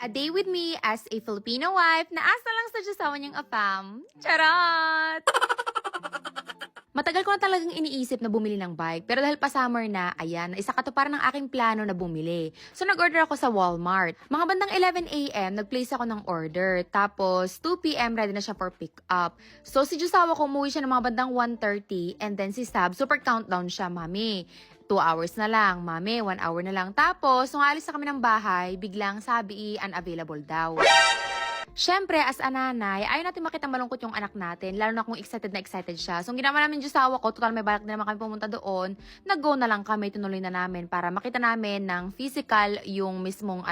A day with me as a Filipino wife na asa lang sa Diyosawa niyang afam. Charot! Matagal ko na talagang iniisip na bumili ng bike, pero dahil pa summer na, ayan, isa katuparan ng aking plano na bumili. So nag-order ako sa Walmart. Mga bandang 11 a.m., nag-place ako ng order. Tapos 2 p.m. ready na siya for pick up. So si Diyosawa ko umuwi siya ng mga bandang 1:30 and then si Sab, super countdown siya, mami. 2 hours na lang, mami, 1 hour na lang. Tapos, nung alis na kami ng bahay, biglang sabi, unavailable daw. Siyempre, as a nanay, ayaw natin makita malungkot yung anak natin, lalo na kung excited na excited siya. So, ang ginawa namin yung asawa ko, total may balak din naman kami pumunta doon, nag-go na lang kami, tunuloy na namin para makita namin ng physical yung mismong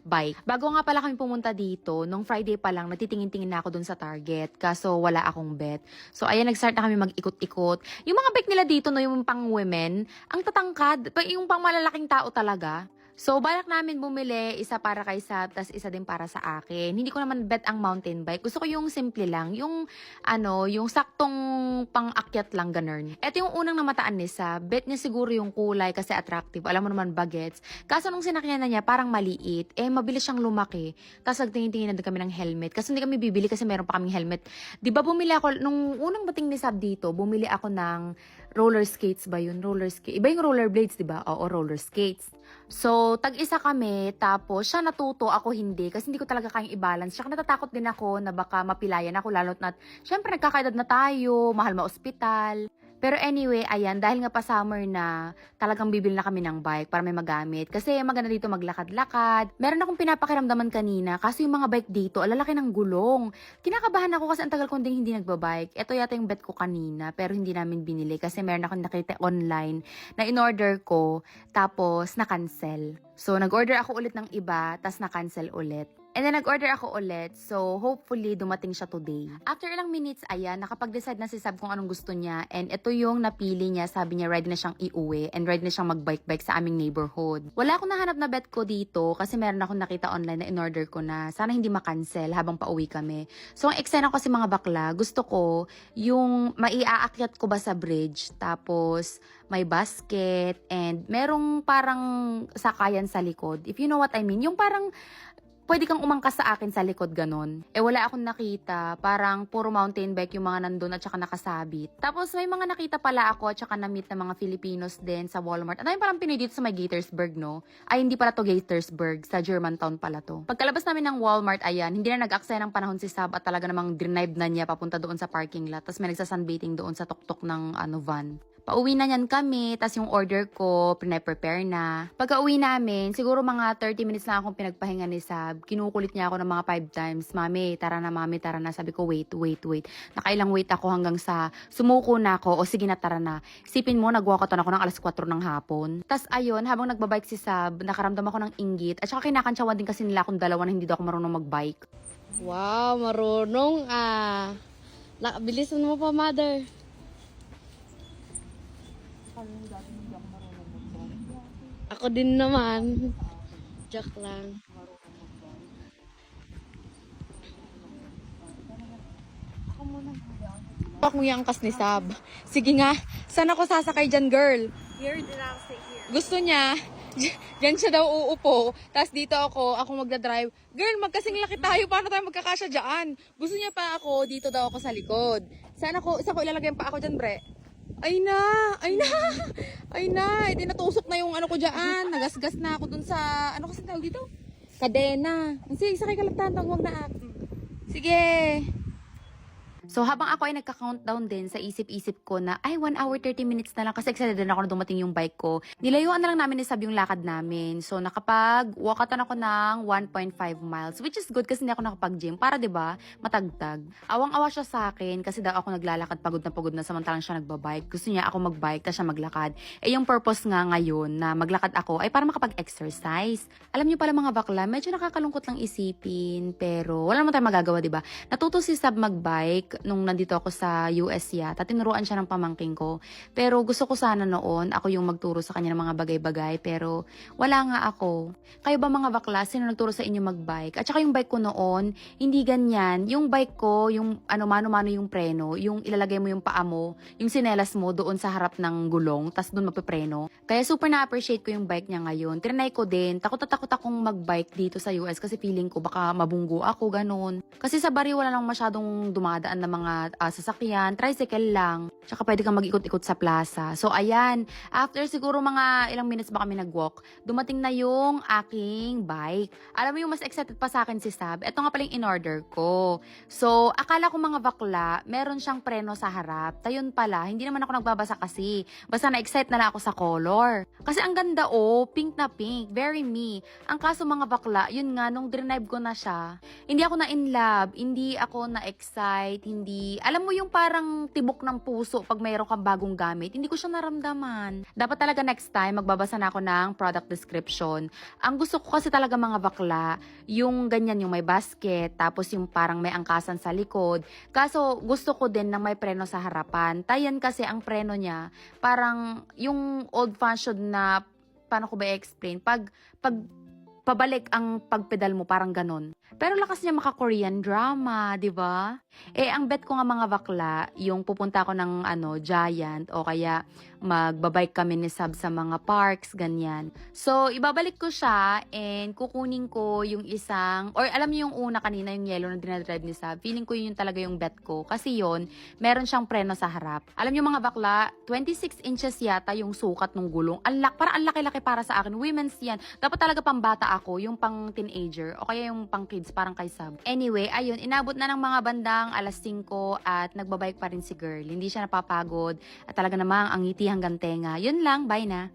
bike. Bago nga pala kami pumunta dito, nung Friday pa lang, natitingin-tingin na ako doon sa Target, kaso wala akong bet. So, ayan, nag-start na kami mag-ikot-ikot. Yung mga bike nila dito, no, yung pang women, ang tatangkad, yung pang malalaking tao talaga. So, balak namin bumili, isa para kay Sab, tas isa din para sa akin. Hindi ko naman bet ang mountain bike. Gusto ko yung simple lang, yung yung saktong pang-akyat lang, ganun. Ito yung unang namataan ni Sab. Bet niya siguro yung kulay kasi attractive. Alam mo naman, bagets. Kaso nung sinakyan na niya, parang maliit. Mabilis siyang lumaki. Tapos nagtingin-tingin na din kami ng helmet. Kasi hindi kami bibili kasi meron pa kaming helmet. Di ba bumili ako, nung unang bating ni Sab dito, bumili ako ng roller skates ba yun? Roller skate. Iba yung roller blades, di ba? Oo, roller skates. So, tag-isa kami, tapos siya natuto, ako hindi, kasi hindi ko talaga kayang i-balance. Tsaka natatakot din ako na baka mapilayan ako, lalo't na, syempre nagkakaedad na tayo, mahal ma-ospital. Pero anyway, ayan, dahil nga pa summer na, talagang bibili na kami ng bike para may magamit. Kasi maganda dito maglakad-lakad. Meron akong pinapakiramdaman kanina, kasi yung mga bike dito, alalaki ng gulong. Kinakabahan ako kasi ang tagal kong din hindi nagbabike. Ito yata yung bet ko kanina, pero hindi namin binili kasi meron akong nakita online na in-order ko, tapos na-cancel. So, nag-order ako ulit ng iba, tapos na-cancel ulit. And then, nag-order ako ulit. So, hopefully, dumating siya today. After ilang minutes, ayan, nakapag-decide na si Sab kung anong gusto niya. And ito yung napili niya. Sabi niya, ready na siyang iuwi. And ready na siyang mag-bike-bike sa aming neighborhood. Wala akong nahanap na bet ko dito kasi meron akong nakita online na in-order ko na sana hindi ma-cancel habang pauwi kami. So, ang eksena ko kasi mga bakla, gusto ko yung maiaakyat ko ba sa bridge. Tapos, may basket. And merong parang sakayan sa likod. If you know what I mean. Yung parang pwede kang umangkas sa akin sa likod, ganon. Wala akong nakita. Parang puro mountain bike yung mga nandun at saka nakasabit. Tapos may mga nakita pala ako at saka na-meet ng mga Filipinos din sa Walmart. At ayun parang Pinoy dito sa may Gaithersburg, no? Ay, hindi pala to Gaithersburg. Sa Germantown pala to. Pagkalabas namin ng Walmart, ayan, hindi na nag-aksaya ng panahon si Sab at talaga namang drive na niya papunta doon sa parking lot. Tapos may nagsasunbaiting doon sa tuktok ng van. Pauwi na niyan kami, tas yung order ko, prepare na. Pagka-uwi namin, siguro mga 30 minutes lang akong pinagpahinga ni Sab. Kinukulit niya ako ng mga 5 times. Mami, tara na. Sabi ko, wait. Nakailang wait ako hanggang sa sumuko na ako, o sige na, tara na. Sipin mo, nag-walkathon ako ng alas 4 ng hapon. Tas ayun, habang nagbabike si Sab, nakaramdam ako ng inggit. At saka kinakantsawan din kasi nila akong dalawa na hindi daw ako marunong magbike. Wow, marunong ah. Bilisan mo pa, mother. Ako din naman. Joke lang. Ako yung angkas ni Sab. Sige nga, saan ako sasakay dyan, girl? Here, did I say here? Gusto niya, dyan siya daw uupo. Tapos dito ako magdadrive. Girl, magkasing laki tayo. Paano tayo magkakasya dyan? Gusto niya pa ako, dito daw ako sa likod. Saan ko ilalagay pa ako dyan, bre? Ay na. Hindi natusok na yung ko dyan. Nagasgas na ako dun sa, kasi tawag dito? Kadena. Sige, sakay ka lang tantang, huwag na act. Sige. So, habang ako ay nagka-countdown din sa isip-isip ko na, 1 hour 30 minutes na lang kasi excited din ako na dumating yung bike ko. Nilayuan na lang namin ni Sab yung lakad namin. So, nakapag-walkathon ako ng 1.5 miles, which is good kasi hindi ako nakapag-gym para, di ba, matagtag. Awang-awa siya sa akin kasi daw ako naglalakad, pagod na samantalang siya nagbabike. Gusto niya ako magbike, tapos siya maglakad. Yung purpose nga ngayon na maglakad ako ay para makapag-exercise. Alam niyo pala mga bakla, medyo nakakalungkot lang isipin, pero wala naman tayong magagawa, di ba? Natuto si Sab magbike. nung nandito ako sa US yata. Tinuruan siya ng pamangking ko. Pero gusto ko sana noon, ako yung magturo sa kanya ng mga bagay-bagay. Pero wala nga ako. Kayo ba mga bakla, sino nagturo sa inyo magbike? At saka yung bike ko noon, hindi ganyan. Yung bike ko, yung mano-mano yung preno, yung ilalagay mo yung paa mo, yung sinelas mo doon sa harap ng gulong, tas doon magpepreno. Kaya super na-appreciate ko yung bike niya ngayon. Trinay ko din. Takot na takot akong magbike dito sa US kasi feeling ko baka mabunggo ako, ganun. Kasi sa bari wala lang masyadong dumadaan na mga sasakyan, tricycle lang. Tsaka pwede kang mag-ikot-ikot sa plaza. So ayan, after siguro mga ilang minutes ba kami nag-walk, dumating na yung aking bike. Alam mo yung mas excited pa sa akin si Sab, eto nga pala yung in-order ko. So akala ko mga bakla, meron siyang preno sa harap. Tayun pala, hindi naman ako nagbabasa kasi. Basta na-excite na lang ako sa color. Kasi ang ganda pink na pink, very me. Ang kaso mga bakla, yun nga, nung drive ko na siya, hindi ako na in love, hindi ako na-excite, hindi, alam mo yung parang tibok ng puso pag mayroon kang bagong gamit, hindi ko siya naramdaman. Dapat talaga next time, magbabasa na ako ng product description. Ang gusto ko kasi talaga mga bakla, yung ganyan, yung may basket, tapos yung parang may angkasan sa likod. Kaso gusto ko din na may preno sa harapan. Tayan kasi ang preno niya, parang yung old-fashioned na, paano ko ba i-explain? Pag pabalik ang pagpedal mo, parang ganon. Pero lakas niya maka-Korean drama, di ba? Ang bet ko nga mga bakla, yung pupunta ako ng Giant o kaya magbabike kami ni Sab sa mga parks, ganyan. So, ibabalik ko siya and kukunin ko yung isang, or alam niyo yung una kanina, yung yellow na dinadrive ni Sab, feeling ko yun talaga yung bet ko. Kasi yun, meron siyang preno sa harap. Alam niyo mga bakla, 26 inches yata yung sukat ng gulong. Parang ang laki-laki para sa akin. Women's yan. Dapat talaga pambata ako, yung pang teenager, o kaya yung pang kids, parang kay Sab. Anyway, ayun, inabot na ng mga bandang alas 5 at nagbabike pa rin si girl. Hindi siya napapagod at talaga namang ang ngiti hanggang tenga. Yun lang, bye na.